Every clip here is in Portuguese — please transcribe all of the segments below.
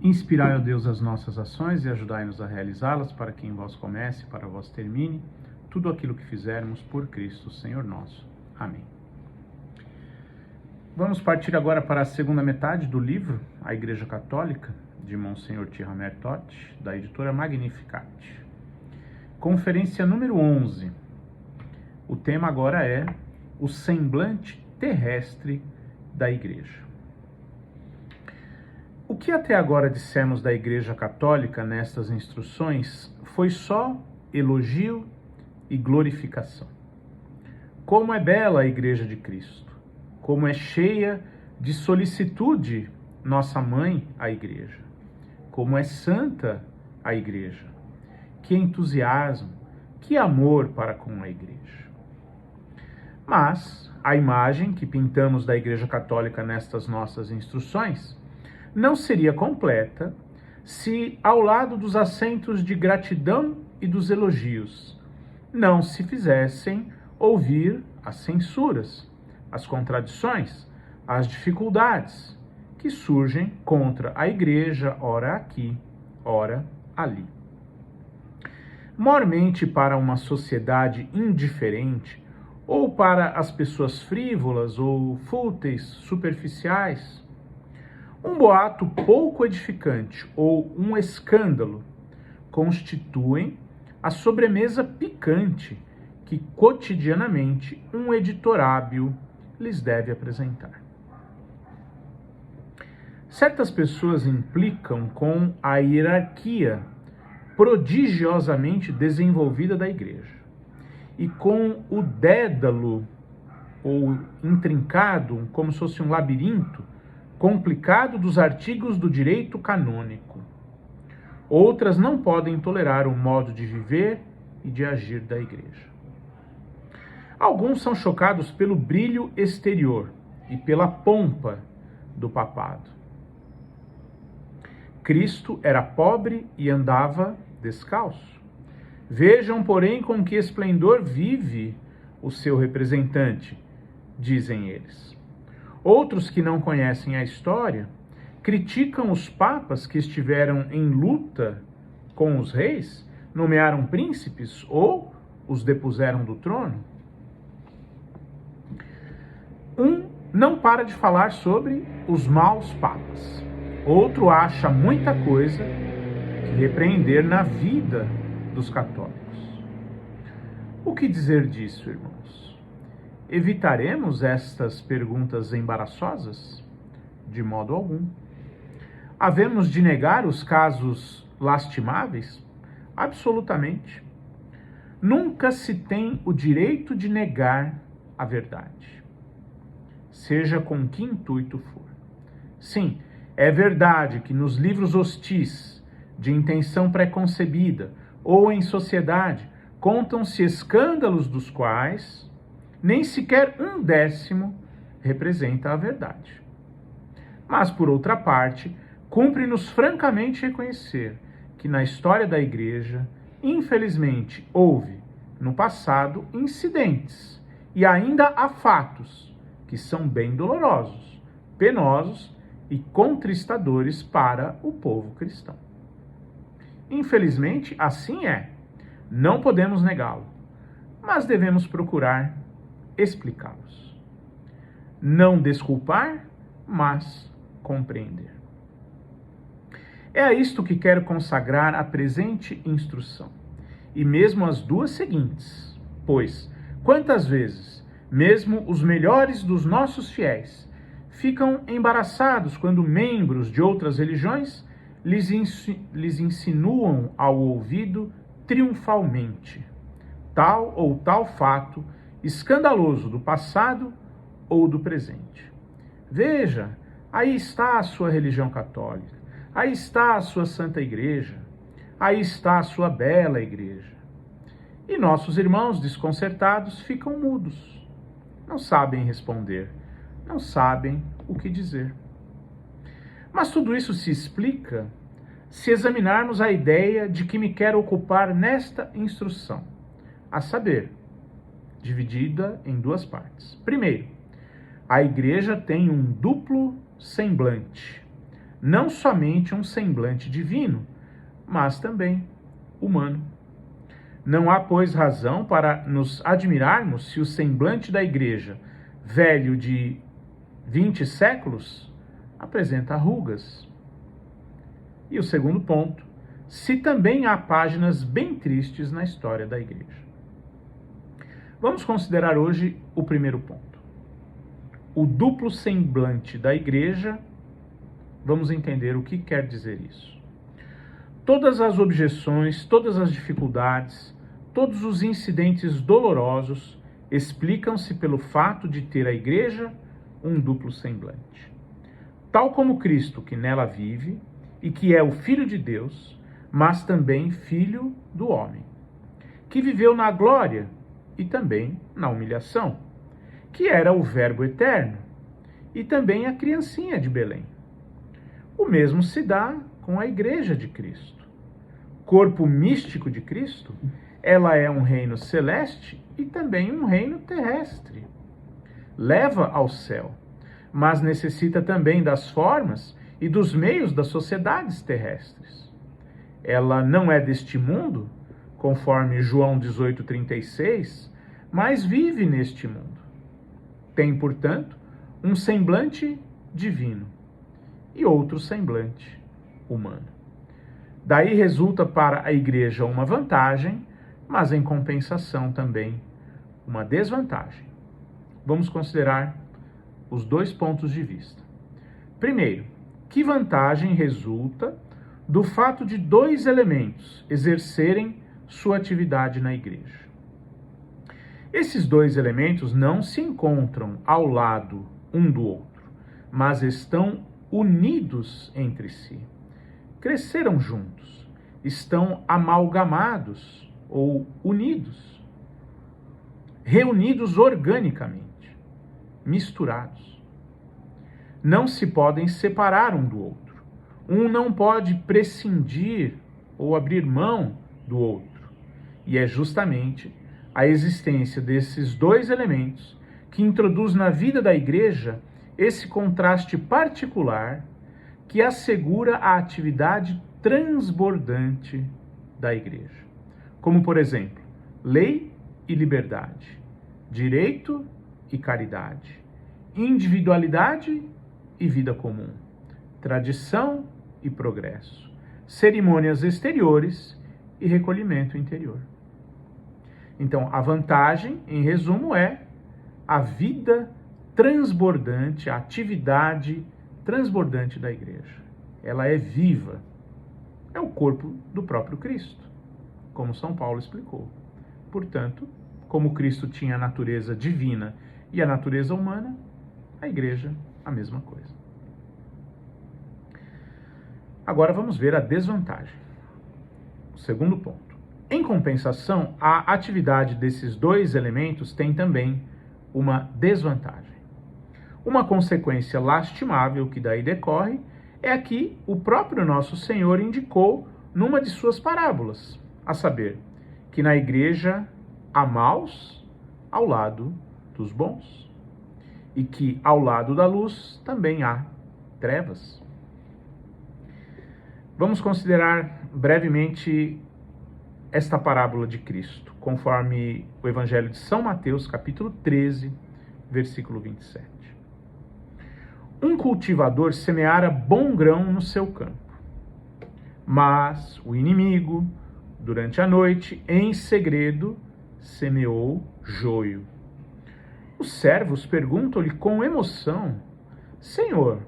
Inspirai, ó Deus, as nossas ações e ajudai-nos a realizá-las, para que em vós comece e para vós termine tudo aquilo que fizermos por Cristo, Senhor nosso. Amém. Vamos partir agora para a segunda metade do livro A Igreja Católica, de Monsenhor Thierry Mertot, da editora Magnificat. Conferência número 11. O tema agora é o semblante terrestre da Igreja. O que até agora dissemos da Igreja Católica nestas instruções foi só elogio e glorificação. Como é bela a Igreja de Cristo, como é cheia de solicitude nossa mãe, a Igreja, como é santa a Igreja, que entusiasmo, que amor para com a Igreja. Mas a imagem que pintamos da Igreja Católica nestas nossas instruções não seria completa se, ao lado dos acentos de gratidão e dos elogios, não se fizessem ouvir as censuras, as contradições, as dificuldades que surgem contra a Igreja, ora aqui, ora ali. Mormente para uma sociedade indiferente, ou para as pessoas frívolas ou fúteis, superficiais, um boato pouco edificante ou um escândalo constituem a sobremesa picante que cotidianamente um editor hábil lhes deve apresentar. Certas pessoas implicam com a hierarquia prodigiosamente desenvolvida da Igreja e com o dédalo ou intrincado, como se fosse um labirinto complicado dos artigos do direito canônico. Outras não podem tolerar o modo de viver e de agir da Igreja. Alguns são chocados pelo brilho exterior e pela pompa do papado. Cristo era pobre e andava descalço. Vejam, porém, com que esplendor vive o seu representante, dizem eles. Outros que não conhecem a história criticam os papas que estiveram em luta com os reis, nomearam príncipes ou os depuseram do trono. Um não para de falar sobre os maus papas. Outro acha muita coisa que repreender na vida dos católicos. O que dizer disso, irmãos? Evitaremos estas perguntas embaraçosas? De modo algum. Havemos de negar os casos lastimáveis? Absolutamente. Nunca se tem o direito de negar a verdade, seja com que intuito for. Sim, é verdade que nos livros hostis, de intenção preconcebida, ou em sociedade, contam-se escândalos dos quais nem sequer 1/10 representa a verdade. Mas, por outra parte, cumpre-nos francamente reconhecer que na história da Igreja, infelizmente, houve, no passado, incidentes e ainda há fatos que são bem dolorosos, penosos e contristadores para o povo cristão. Infelizmente, assim é. Não podemos negá-lo, mas devemos procurar explicá-los. Não desculpar, mas compreender. É a isto que quero consagrar a presente instrução, e mesmo as duas seguintes, pois, quantas vezes, mesmo os melhores dos nossos fiéis, ficam embaraçados quando membros de outras religiões lhes insinuam ao ouvido triunfalmente tal ou tal fato escandaloso do passado ou do presente. Veja, aí está a sua religião católica, aí está a sua Santa Igreja, aí está a sua bela Igreja. E nossos irmãos desconcertados ficam mudos, não sabem responder, não sabem o que dizer. Mas tudo isso se explica se examinarmos a ideia de que me quero ocupar nesta instrução, a saber, dividida em duas partes. Primeiro, a Igreja tem um duplo semblante. não somente um semblante divino, mas também humano. Não há, pois, razão para nos admirarmos se o semblante da igreja, velho de 20 séculos, apresenta rugas. E o segundo ponto, se também há páginas bem tristes na história da igreja. Vamos considerar hoje o primeiro ponto. O duplo semblante da igreja. Vamos entender o que quer dizer isso. Todas as objeções, todas as dificuldades, todos os incidentes dolorosos explicam-se pelo fato de ter a igreja um duplo semblante. Tal como Cristo que nela vive e que é o Filho de Deus, mas também Filho do homem, que viveu na glória e também na humilhação, que era o Verbo eterno e também a criancinha de Belém. O mesmo se dá com a igreja de Cristo. Corpo místico de Cristo, ela é um reino celeste e também um reino terrestre. Leva ao céu, mas necessita também das formas e dos meios das sociedades terrestres. Ela não é deste mundo, conforme João 18,36, mas vive neste mundo. Tem, portanto, um semblante divino e outro semblante humano. Daí resulta para a igreja uma vantagem, mas em compensação também uma desvantagem. Vamos considerar os dois pontos de vista. Primeiro, que vantagem resulta do fato de dois elementos exercerem sua atividade na igreja? Esses dois elementos não se encontram ao lado um do outro, mas estão unidos entre si. Cresceram juntos, estão amalgamados ou unidos, reunidos organicamente, misturados. Não se podem separar um do outro. Um não pode prescindir ou abrir mão do outro. E é justamente a existência desses dois elementos que introduz na vida da igreja esse contraste particular que assegura a atividade transbordante da igreja. Como, por exemplo, lei e liberdade, direito e caridade, individualidade e vida comum, tradição e progresso, cerimônias exteriores e recolhimento interior. Então, a vantagem, em resumo, é a vida transbordante, a atividade transbordante da igreja. Ela é viva. É o corpo do próprio Cristo, como São Paulo explicou. Portanto, como Cristo tinha a natureza divina e a natureza humana, a igreja a mesma coisa. Agora vamos ver a desvantagem. O segundo ponto. Em compensação, a atividade desses dois elementos tem também uma desvantagem. Uma consequência lastimável que daí decorre é a que o próprio nosso Senhor indicou numa de suas parábolas, a saber, que na igreja há maus ao lado dos bons, e que ao lado da luz também há trevas. Vamos considerar brevemente esta parábola de Cristo, conforme o Evangelho de São Mateus, capítulo 13, versículo 27. Um cultivador semeara bom grão no seu campo, mas o inimigo, durante a noite, em segredo, semeou joio. Os servos perguntam-lhe com emoção: Senhor,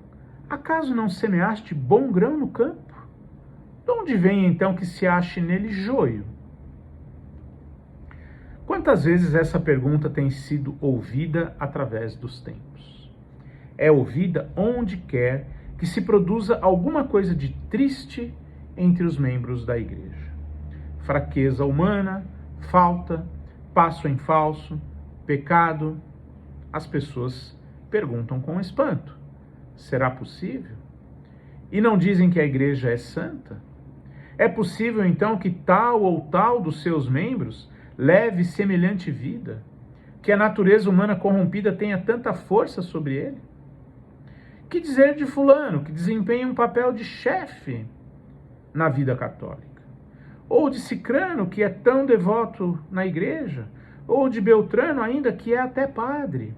acaso não semeaste bom grão no campo? De onde vem então que se ache nele joio? Quantas vezes essa pergunta tem sido ouvida através dos tempos? É ouvida onde quer que se produza alguma coisa de triste entre os membros da igreja. Fraqueza humana, falta, passo em falso, pecado. As pessoas perguntam com espanto: será possível? E não dizem que a igreja é santa? É possível então que tal ou tal dos seus membros leve semelhante vida? Que a natureza humana corrompida tenha tanta força sobre ele? Que dizer de fulano, que desempenha um papel de chefe na vida católica? Ou de cicrano, que é tão devoto na igreja? Ou de Beltrano ainda, que é até padre?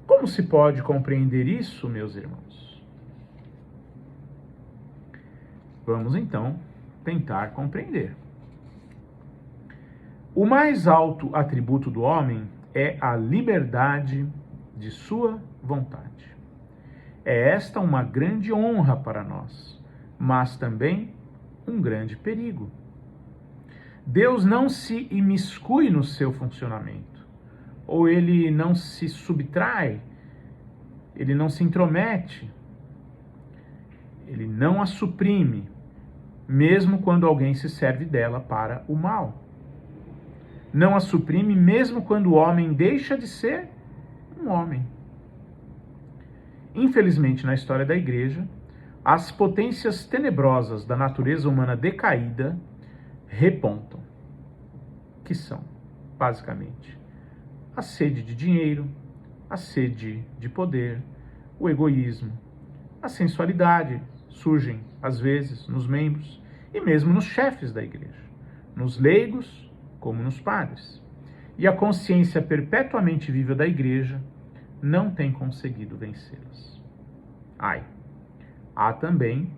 Como se pode compreender isso, meus irmãos? Vamos então tentar compreender. O mais alto atributo do homem é a liberdade de sua vontade. É esta uma grande honra para nós, mas também um grande perigo. Deus não se imiscui no seu funcionamento, ou ele não se subtrai, ele não se intromete, ele não a suprime, mesmo quando alguém se serve dela para o mal. Não a suprime mesmo quando o homem deixa de ser um homem. Infelizmente, na história da Igreja, as potências tenebrosas da natureza humana decaída repontam, que são, basicamente, a sede de dinheiro, a sede de poder, o egoísmo, a sensualidade surgem, às vezes, nos membros e mesmo nos chefes da Igreja, nos leigos como nos padres. E a consciência perpetuamente viva da Igreja não tem conseguido vencê-las. Ai, há também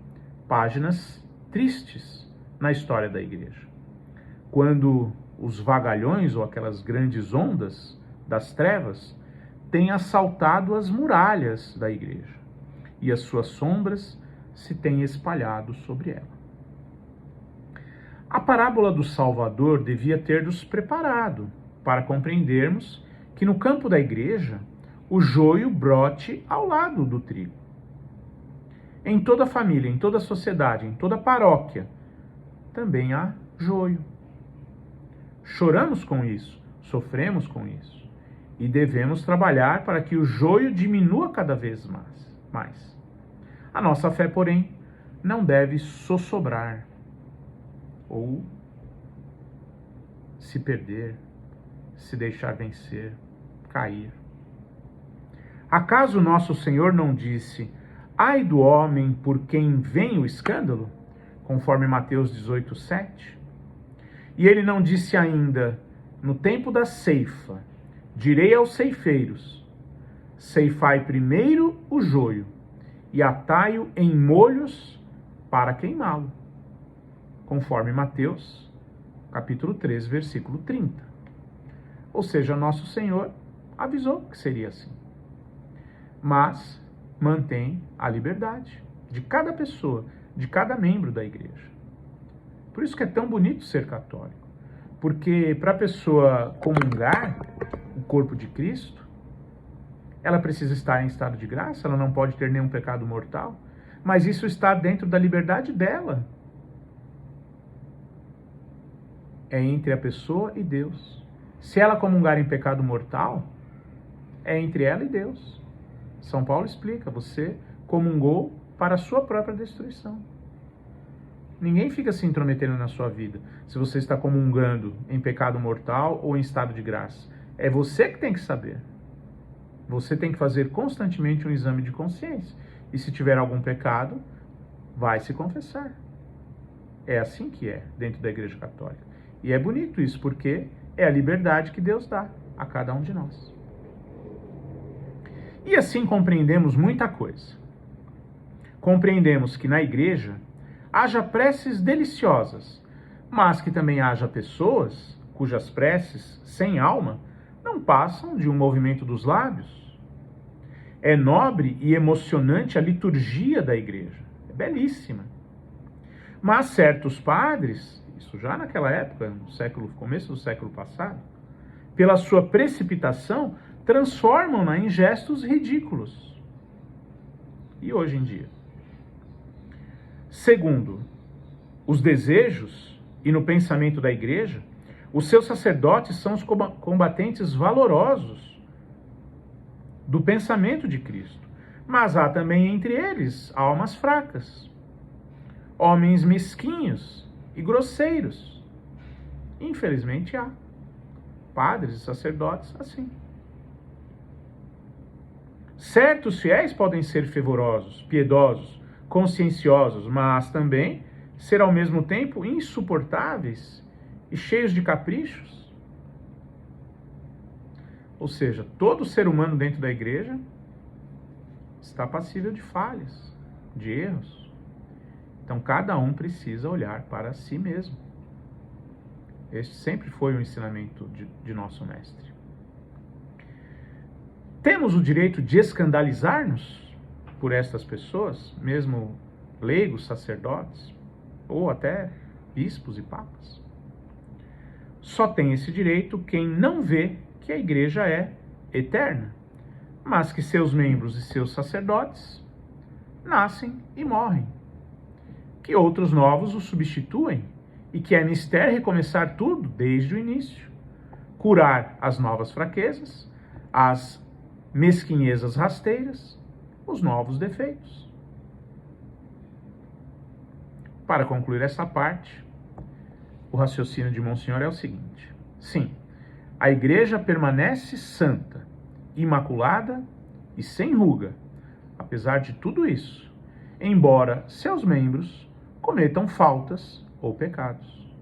páginas tristes na história da Igreja. Quando os vagalhões ou aquelas grandes ondas das trevas têm assaltado as muralhas da Igreja e as suas sombras se têm espalhado sobre ela. A parábola do Salvador devia ter-nos preparado para compreendermos que no campo da Igreja o joio brote ao lado do trigo. Em toda família, em toda sociedade, em toda paróquia, também há joio. Choramos com isso, sofremos com isso, e devemos trabalhar para que o joio diminua cada vez mais. A nossa fé, porém, não deve sossobrar ou se perder, se deixar vencer, cair. Acaso nosso Senhor não disse: ai do homem por quem vem o escândalo, conforme Mateus 18:7? E ele não disse ainda: no tempo da ceifa, direi aos ceifeiros: ceifai primeiro o joio e atai-o em molhos para queimá-lo, conforme Mateus capítulo 3, versículo 30. Ou seja, nosso Senhor avisou que seria assim. Mas mantém a liberdade de cada pessoa, de cada membro da Igreja. Por isso que é tão bonito ser católico. Porque para a pessoa comungar o corpo de Cristo, ela precisa estar em estado de graça, ela não pode ter nenhum pecado mortal, mas isso está dentro da liberdade dela. É entre a pessoa e Deus. Se ela comungar em pecado mortal, é entre ela e Deus. São Paulo explica: você comungou para a sua própria destruição. Ninguém fica se intrometendo na sua vida se você está comungando em pecado mortal ou em estado de graça. É você que tem que saber. Você tem que fazer constantemente um exame de consciência. E se tiver algum pecado, vai se confessar. É assim que é dentro da Igreja Católica. E é bonito isso, porque é a liberdade que Deus dá a cada um de nós. E assim compreendemos muita coisa. Compreendemos que na Igreja haja preces deliciosas, mas que também haja pessoas cujas preces, sem alma, não passam de um movimento dos lábios. É nobre e emocionante a liturgia da Igreja, é belíssima. Mas certos padres, isso já naquela época, no começo do século passado, pela sua precipitação, transformam-na em gestos ridículos. E hoje em dia? Segundo os desejos e no pensamento da Igreja, os seus sacerdotes são os combatentes valorosos do pensamento de Cristo. Mas há também entre eles almas fracas, homens mesquinhos e grosseiros. Infelizmente há padres e sacerdotes assim. Certos fiéis podem ser fervorosos, piedosos, conscienciosos, mas também ser ao mesmo tempo insuportáveis e cheios de caprichos. Ou seja, todo ser humano dentro da igreja está passível de falhas, de erros. Então cada um precisa olhar para si mesmo. Este sempre foi o ensinamento de nosso mestre. Temos o direito de escandalizar-nos por estas pessoas, mesmo leigos, sacerdotes, ou até bispos e papas. Só tem esse direito quem não vê que a igreja é eterna, mas que seus membros e seus sacerdotes nascem e morrem, que outros novos os substituem e que é mister recomeçar tudo desde o início, curar as novas fraquezas, as mesquinhezas rasteiras, os novos defeitos. Para concluir essa parte, o raciocínio de Monsenhor é o seguinte: sim, a igreja permanece santa, imaculada e sem ruga, apesar de tudo isso, embora seus membros cometam faltas ou pecados.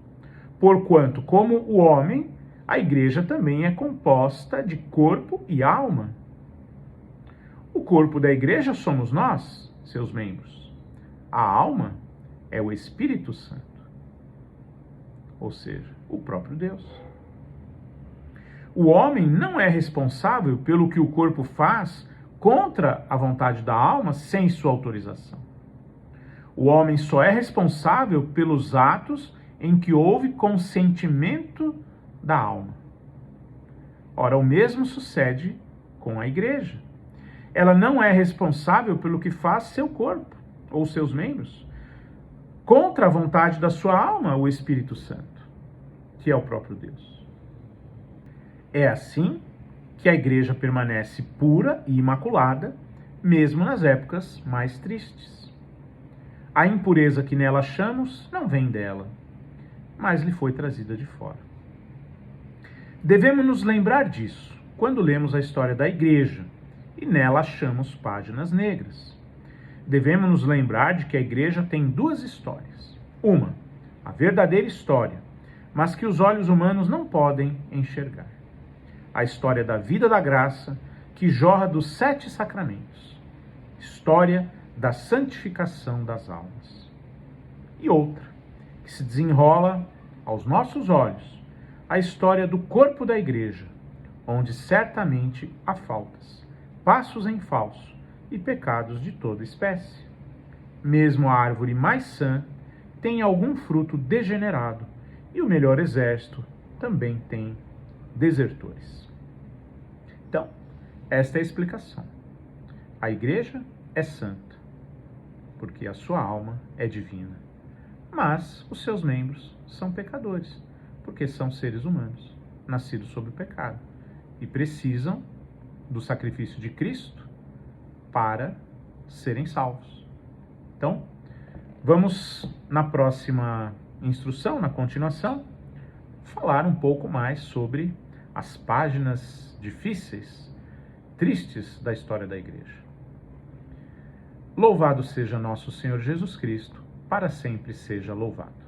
Porquanto, como o homem, a igreja também é composta de corpo e alma. O corpo da igreja somos nós, seus membros. A alma é o Espírito Santo, ou seja, o próprio Deus. O homem não é responsável pelo que o corpo faz contra a vontade da alma sem sua autorização. O homem só é responsável pelos atos em que houve consentimento da alma. Ora, o mesmo sucede com a igreja. Ela não é responsável pelo que faz seu corpo ou seus membros contra a vontade da sua alma, o Espírito Santo, que é o próprio Deus. É assim que a igreja permanece pura e imaculada, mesmo nas épocas mais tristes. A impureza que nela achamos não vem dela, mas lhe foi trazida de fora. Devemos nos lembrar disso quando lemos a história da igreja e nela achamos páginas negras. Devemos nos lembrar de que a igreja tem duas histórias. Uma, a verdadeira história, mas que os olhos humanos não podem enxergar. A história da vida da graça que jorra dos 7 sacramentos. História da santificação das almas. E outra, que se desenrola aos nossos olhos, a história do corpo da igreja, onde certamente há faltas, passos em falso e pecados de toda espécie. Mesmo a árvore mais sã tem algum fruto degenerado, e o melhor exército também tem desertores. Então, esta é a explicação. A igreja é santa, porque a sua alma é divina, mas os seus membros são pecadores, porque são seres humanos, nascidos sob o pecado, e precisam do sacrifício de Cristo para serem salvos. Então, vamos na próxima instrução, na continuação, falar um pouco mais sobre as páginas difíceis, tristes da história da igreja. Louvado seja nosso Senhor Jesus Cristo, para sempre seja louvado.